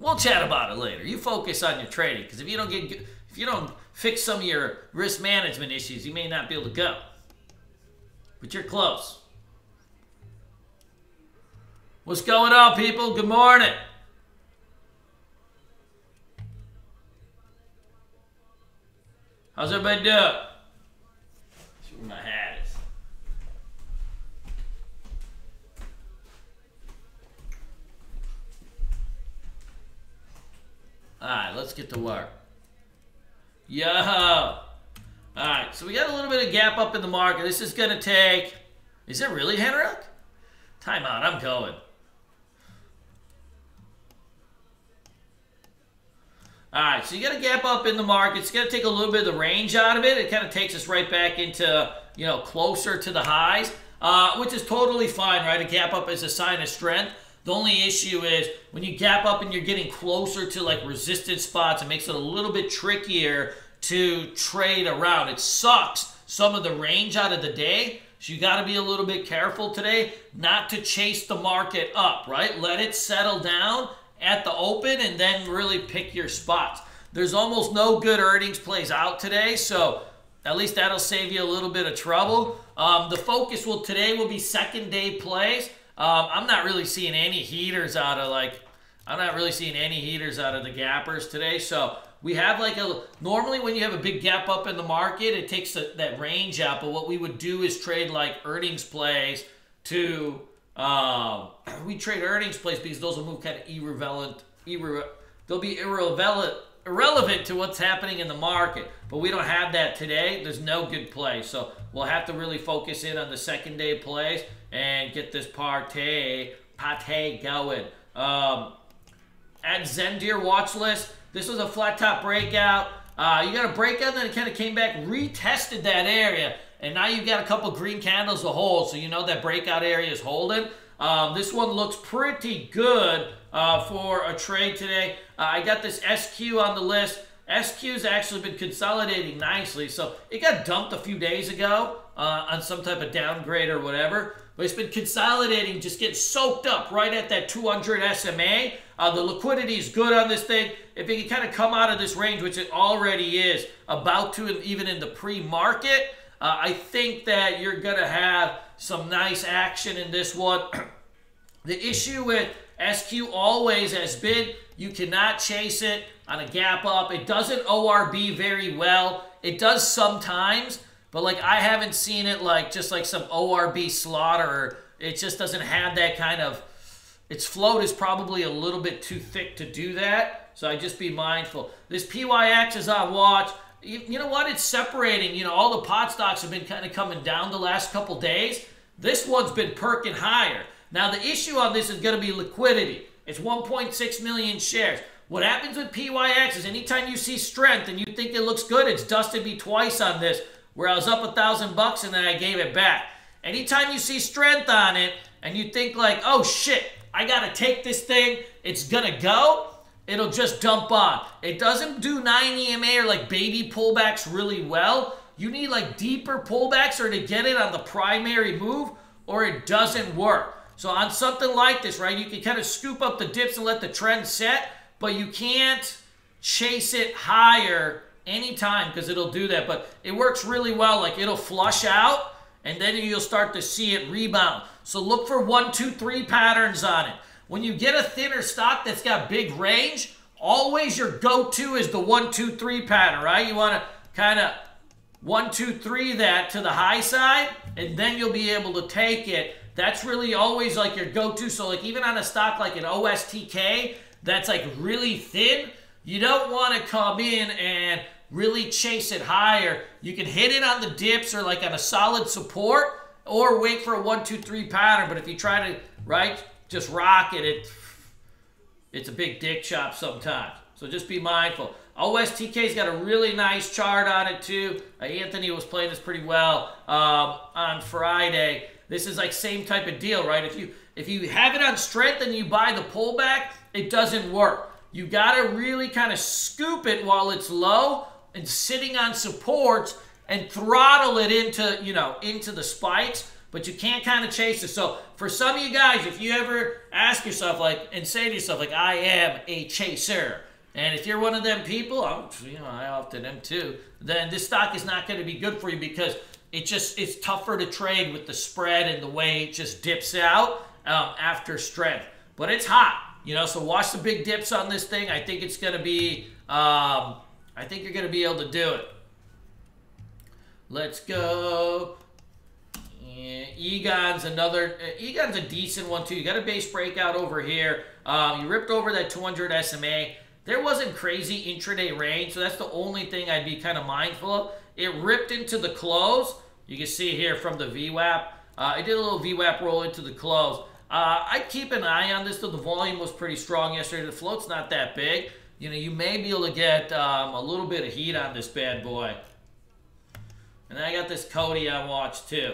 We'll chat about it later. You focus on your trading, because if you don't fix some of your risk management issues, you may not be able to go. But you're close. What's going on, people? Good morning. How's everybody doing? See where my hat is. Alright, let's get to work. Yo! Alright, so we got a little bit of gap up in the market. This is going to take... Is it really, Henrik? Time out, I'm going. Alright, so you got a gap up in the market. It's going to take a little bit of the range out of it. It kind of takes us right back into, you know, closer to the highs, which is totally fine, right? A gap up is a sign of strength. The only issue is when you gap up and you're getting closer to like resistance spots, it makes it a little bit trickier to trade around. It sucks some of the range out of the day, so you got to be a little bit careful today not to chase the market up, right? Let it settle down at the open and then really pick your spots. There's almost no good earnings plays out today, so at least that'll save you a little bit of trouble. The focus today will be second day plays. I'm not really seeing any heaters out of the gappers today. So we have normally when you have a big gap up in the market, it takes that range out. But what we would do is trade like earnings plays to, we trade earnings plays because those will move kind of they'll be irrelevant to what's happening in the market. But we don't have that today. There's no good play. So we'll have to really focus in on the second day plays and get this pate going. At Zendeer watch list, this was a flat top breakout. You got a breakout, then it kind of came back, retested that area, and now you've got a couple green candles to hold, so you know that breakout area is holding. This one looks pretty good for a trade today. I got this SQ on the list. SQ's actually been consolidating nicely, so it got dumped a few days ago on some type of downgrade or whatever. But it's been consolidating, just getting soaked up right at that 200 SMA. The liquidity is good on this thing. If it can kind of come out of this range, which it already is, about to even in the pre-market, I think that you're going to have some nice action in this one. The issue with SQ always has been you cannot chase it on a gap up. It doesn't ORB very well. It does sometimes. But like I haven't seen it just like some ORB slaughter. It just doesn't have that kind of, its float is probably a little bit too thick to do that. So I just be mindful. This PYX is on watch. You know what? It's separating. You know, all the pot stocks have been kind of coming down the last couple days. This one's been perking higher. Now the issue on this is going to be liquidity. It's 1.6 million shares. What happens with PYX is anytime you see strength and you think it looks good, it's dusted me twice on this, where I was up $1,000 and then I gave it back. Anytime you see strength on it and you think like, oh shit, I gotta take this thing, it's gonna go, it'll just dump on. It doesn't do 9 EMA or like baby pullbacks really well. You need like deeper pullbacks or to get it on the primary move, or it doesn't work. So on something like this, right, you can kind of scoop up the dips and let the trend set, but you can't chase it higher anytime because it'll do that. But it works really well. Like it'll flush out and then you'll start to see it rebound. So look for 1, 2, 3 patterns on it. When you get a thinner stock that's got big range, always your go-to is the 1, 2, 3 pattern, right? You want to kind of 1, 2, 3 that to the high side, and then you'll be able to take it. That's really always like your go-to. So like even on a stock like an OSTK that's like really thin, you don't want to come in and really chase it higher. You can hit it on the dips or like on a solid support, or wait for a 1, 2, 3 pattern. But if you try to, right, just rock it, it's a big dick chop sometimes. So just be mindful. OSTK's got a really nice chart on it too. Anthony was playing this pretty well on Friday. This is like same type of deal, right? If you have it on strength and you buy the pullback, it doesn't work. You got to really kind of scoop it while it's low and sitting on supports and throttle it into, you know, into the spikes. but you can't kind of chase it. So for some of you guys, if you ever ask yourself like, and say to yourself like, I am a chaser, and if you're one of them people, I often am too, then this stock is not going to be good for you because it's tougher to trade with the spread and the way it just dips out after strength. But it's hot, so watch the big dips on this thing. I think it's going to be, I think you're going to be able to do it. Let's go. Egon's a decent one too. You got a base breakout over here. You ripped over that 200 SMA. There wasn't crazy intraday range, so that's the only thing I'd be kind of mindful of. It ripped into the close. You can see here from the VWAP. It did a little VWAP roll into the close. I'd keep an eye on this, though the volume was pretty strong yesterday. The float's not that big. You may be able to get a little bit of heat on this bad boy. And then I got this Cody on watch, too.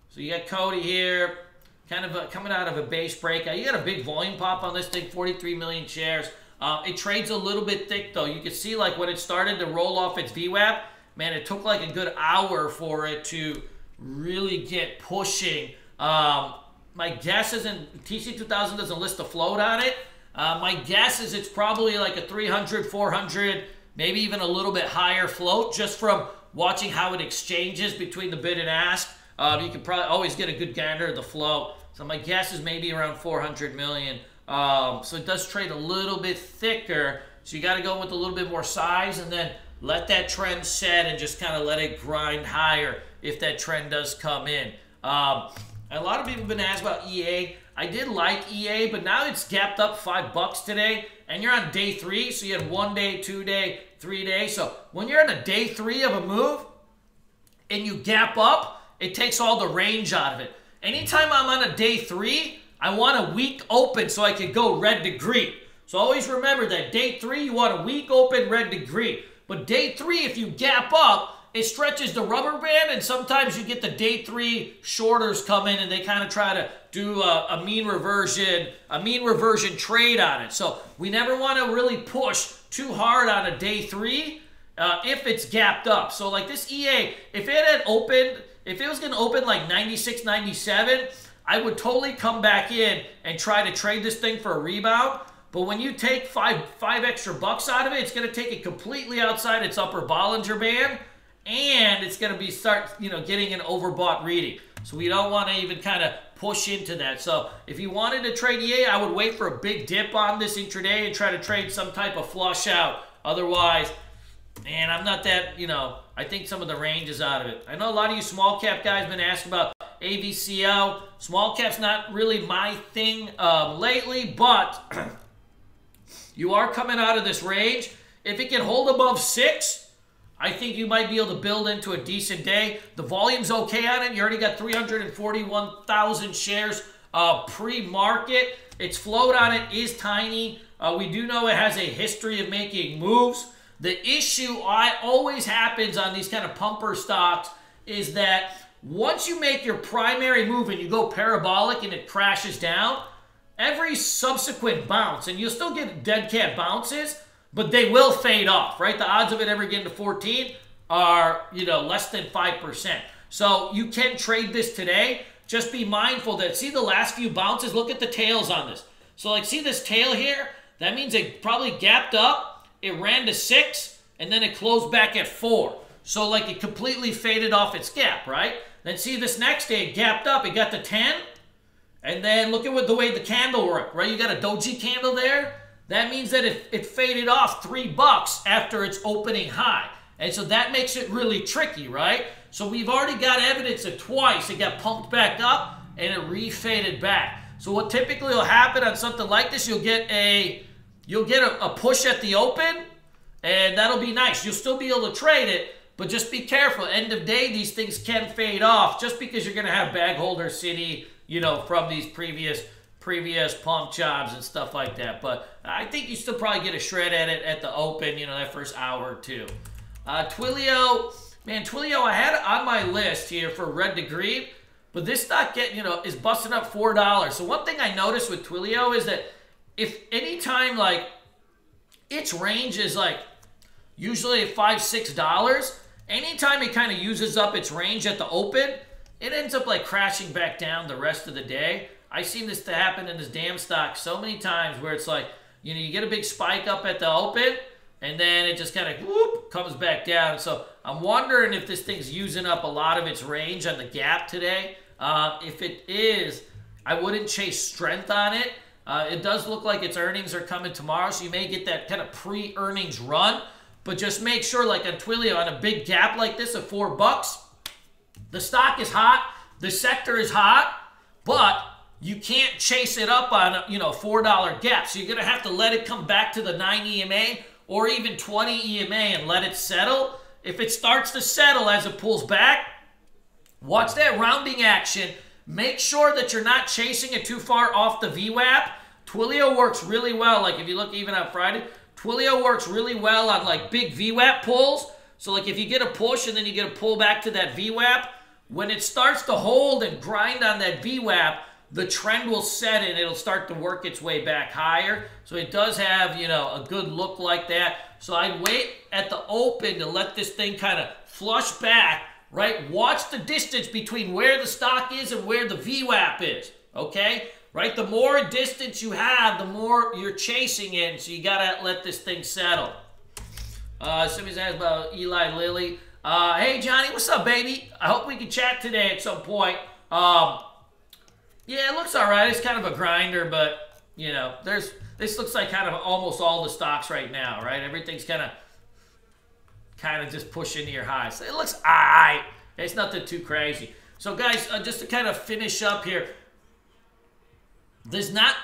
So you got Cody here, kind of coming out of a base breakout. You got a big volume pop on this thing, 43 million shares. It trades a little bit thick, though. You can see, like, when it started to roll off its VWAP, man, it took, like, a good hour for it to really get pushing. My guess is TC2000 doesn't list a float on it. My guess is it's probably like a 300, 400, maybe even a little bit higher float just from watching how it exchanges between the bid and ask. You can probably always get a good gander of the float. So my guess is maybe around 400 million. So it does trade a little bit thicker. So you got to go with a little bit more size and then let that trend set and just kind of let it grind higher if that trend does come in. A lot of people have been asked about EA. I did like EA, but now it's gapped up $5 today, and you're on day 3, so you had 1 day, 2 day, 3 days. So when you're on a day 3 of a move and you gap up, it takes all the range out of it. Anytime I'm on a day 3, I want a weak open so I can go red to green. So always remember that day 3, you want a weak open red to green. But day 3, if you gap up, it stretches the rubber band, and sometimes you get the day 3 shorters come in, and they kind of try to do a mean reversion trade on it. So we never want to really push too hard on a day 3 if it's gapped up. So like this EA, if it was going to open like 96, 97, I would totally come back in and try to trade this thing for a rebound. But when you take five extra bucks out of it, it's going to take it completely outside its upper Bollinger Band, and it's going to be getting an overbought reading. So we don't want to even kind of push into that. So if you wanted to trade EA, I would wait for a big dip on this intraday and try to trade some type of flush out. Otherwise, man, I'm not that, I think some of the range is out of it. I know a lot of you small cap guys have been asking about AVCL. Small cap's not really my thing lately, but you are coming out of this range. If it can hold above 6, I think you might be able to build into a decent day. The volume's okay on it. You already got 341,000 shares pre-market. Its float on it is tiny. We do know it has a history of making moves. The issue always happens on these kind of pumper stocks is that once you make your primary move and you go parabolic and it crashes down, every subsequent bounce, and you'll still get dead cat bounces, but they will fade off, right? The odds of it ever getting to 14 are, less than 5%. So you can trade this today. Just be mindful that, see the last few bounces? Look at the tails on this. So, like, see this tail here? That means it probably gapped up. It ran to 6, and then it closed back at 4. So, like, it completely faded off its gap, right? Then see this next day, it gapped up. It got to 10. And then look at the way the candle worked, right? You got a doji candle there. That means that it faded off $3 after its opening high. And so that makes it really tricky, right? So we've already got evidence that twice it got pumped back up and it refaded back. So what typically will happen on something like this, you'll get a push at the open, and that'll be nice. You'll still be able to trade it, but just be careful. End of day, these things can fade off just because you're going to have bag holder city, from these previous pump jobs and stuff like that. But I think you still probably get a shred at it at the open, that first hour or two. Twilio, man, Twilio I had it on my list here for red to green, but this stock is busting up $4. So one thing I noticed with Twilio is that if anytime like its range is like usually at $5, $6, anytime it kind of uses up its range at the open, it ends up like crashing back down the rest of the day. I've seen this to happen in this damn stock so many times where it's like, you know, you get a big spike up at the open, and then it just kind of whoop comes back down. So I'm wondering if this thing's using up a lot of its range on the gap today. If it is, I wouldn't chase strength on it. It does look like its earnings are coming tomorrow, so you may get that kind of pre-earnings run. But just make sure, like on Twilio, on a big gap like this of $4, the stock is hot, the sector is hot, but you can't chase it up on, you know, $4 gap. So you're going to have to let it come back to the 9 EMA or even 20 EMA and let it settle. If it starts to settle as it pulls back, watch that rounding action. Make sure that you're not chasing it too far off the VWAP. Twilio works really well. Like if you look even on Friday, Twilio works really well on like big VWAP pulls. So like if you get a push and then you get a pull back to that VWAP, when it starts to hold and grind on that VWAP, the trend will set and it'll start to work its way back higher. So it does have, you know, a good look like that. So I'd wait at the open to let this thing kind of flush back, right? Watch the distance between where the stock is and where the VWAP is, okay? Right? The more distance you have, the more you're chasing it. So you got to let this thing settle. Somebody's asked about Eli Lilly. Hey, Johnny, what's up, baby? I hope we can chat today at some point. Yeah, it looks all right. It's kind of a grinder, but, you know, this looks like kind of almost all the stocks right now, right? Everything's kind of just pushing near highs. It looks all right. It's nothing too crazy. So, guys, just to kind of finish up here, there's not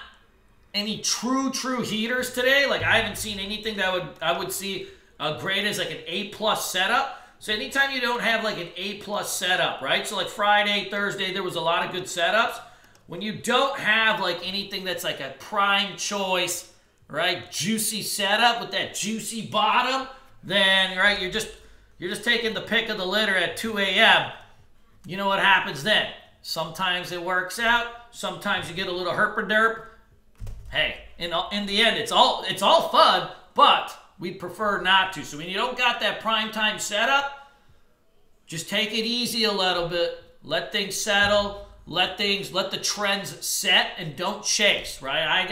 any true heaters today. Like, I haven't seen anything that I would see grade as like an A+ setup. So anytime you don't have like an A+ setup, right? So like Friday, Thursday, there was a lot of good setups. When you don't have like anything that's like a prime choice, right, juicy setup with that juicy bottom, then, right, you're just taking the pick of the litter at 2 a.m. You know what happens then? Sometimes it works out. Sometimes you get a little herp-a-derp. Hey, in the end, it's all fun, but we prefer not to. So when you don't got that prime time setup, just take it easy a little bit. Let things settle. Let the trends set and don't chase, right?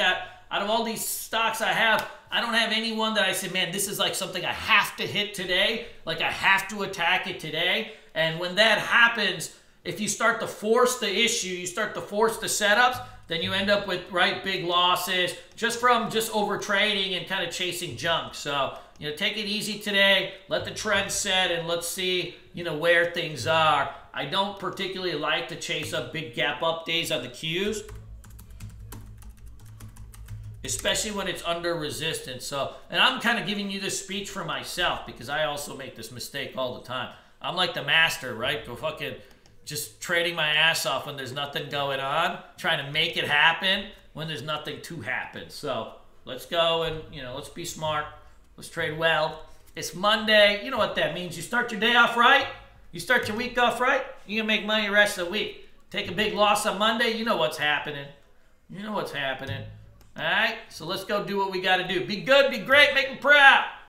Out of all these stocks I have, I don't have any one that I say, man, this is like something I have to hit today. Like I have to attack it today. And when that happens, if you start to force the issue, you start to force the setups, then you end up with, right, big losses just from over trading and kind of chasing junk. So, you know, take it easy today. Let the trend set and let's see, you know, where things are. I don't particularly like to chase up big gap up days on the Qs, especially when it's under resistance. So, and I'm kind of giving you this speech for myself because I also make this mistake all the time. I'm like the master, right? Go fucking just trading my ass off when there's nothing going on, trying to make it happen when there's nothing to happen. So let's go and, you know, let's be smart. Let's trade well. It's Monday. You know what that means. You start your day off right. You start your week off right, you're going to make money the rest of the week. Take a big loss on Monday, you know what's happening. You know what's happening. All right? So let's go do what we got to do. Be good, be great, make me proud.